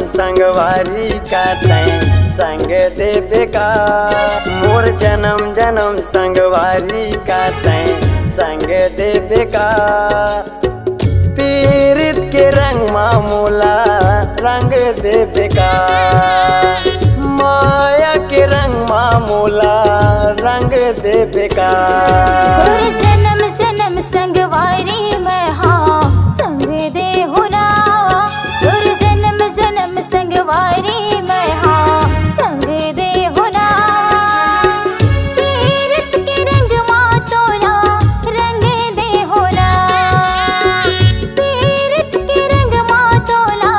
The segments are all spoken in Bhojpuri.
जन्म संगवारी काटै संग देवे का। मोर जन्म जन्म संगवारी काटै संग देवे का। पीरित के रंग मामूला रंग देवे का। माया के रंग मामूला रंग देवे का। जन्म जन्म संगवारी मैं हाँ संग दे होना। जन्म जन्म संगवारी मैं हाँ संग दे होना। पीरत के रंग मातोला रंग दे होना। पीरत के रंग मातोला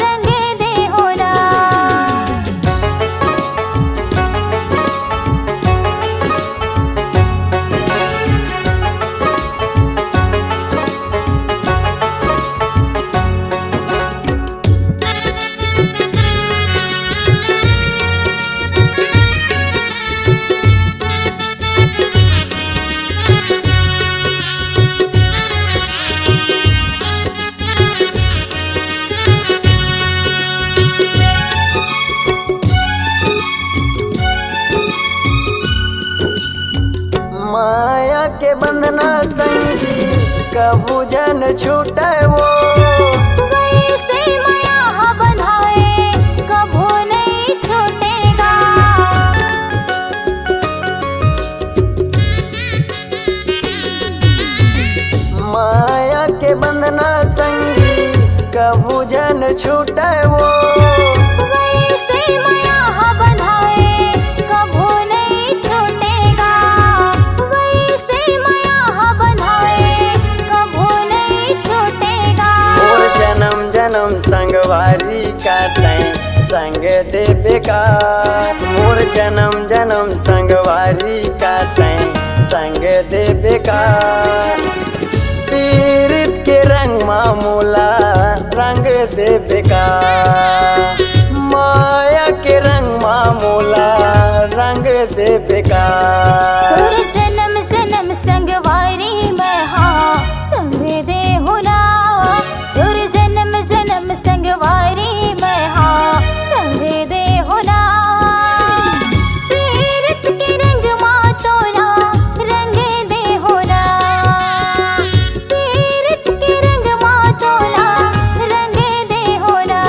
रंग दे होना। माया के बंधना संगी कबू जन छूटे वो। वैसे माया बंधाए कभू नहीं छूटेगा। माया के बंधना संगी कबू जन छूटे वो। वैसे माया बंधाए कभू नहीं छूटेगा। वैसे माया बंधाए कभू नहीं छूटेगा। मोर जन्म जन्म संगवारी काटै संग देवे का। मोर जन्म जन्म संगवारी काटै संग देवे का। पीरित के रंग मामूला रंग देवे का। माया के रंग मामूला रंग देवे का। जन्म जन्म संगवारी मैं हाँ संग दे होना। जन्म जन्म संगवारी मैं हाँ संग दे होना। पीरत के रंग मातोला रंग दे होना। पीरत के रंग मातोला रंग दे होना।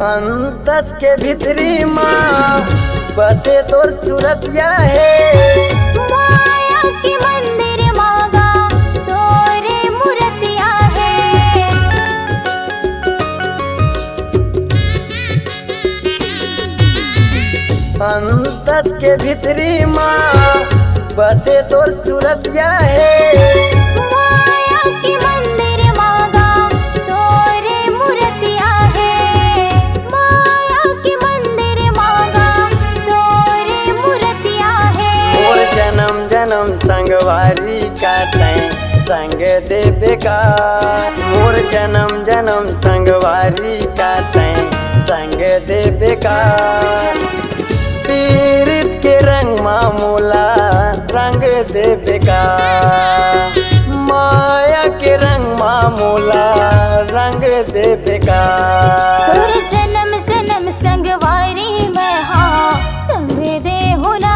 अंतस के भीतरी माँ बसे तोर सूरतिया है। माया के मंदिर मांगा तोरे मूर्तिया है। अंतस के भीतरी माँ बसे तोर सूरतिया है। माया के मंदिर मांगा तोरे मूर्तिया है। माया के मंदिर मांगा तोरे मूर्तिया है। मोर जन्म जन्म संगवारी काटै संग देवे का। मोर जन्म जन्म संगवारी काटै संग देवे का। पीरित के रंग मामूला रंग देवे का। माया के रंग मामूला रंग देवे का। जन्म जन्म संगवारी मैं हाँ संग दे होना।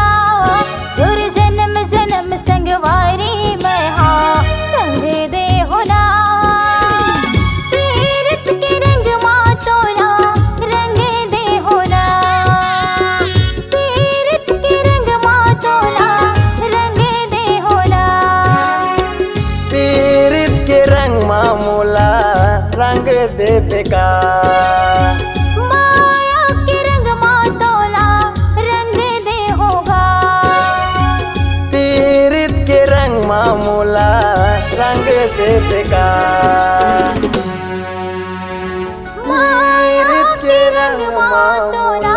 जन्म जन्म संगवारी मैं हाँ संग दे होना। पीरत के रंग मातोला रंग दे होना। पीरत के रंग मातोला रंग दे होना। पीरित के रंग मामूला रंग देवे का। माया के रंग मातोला रंग दे होगा। पीरित के रंग मामूला रंग देविका माया रीत के रंग मा तोला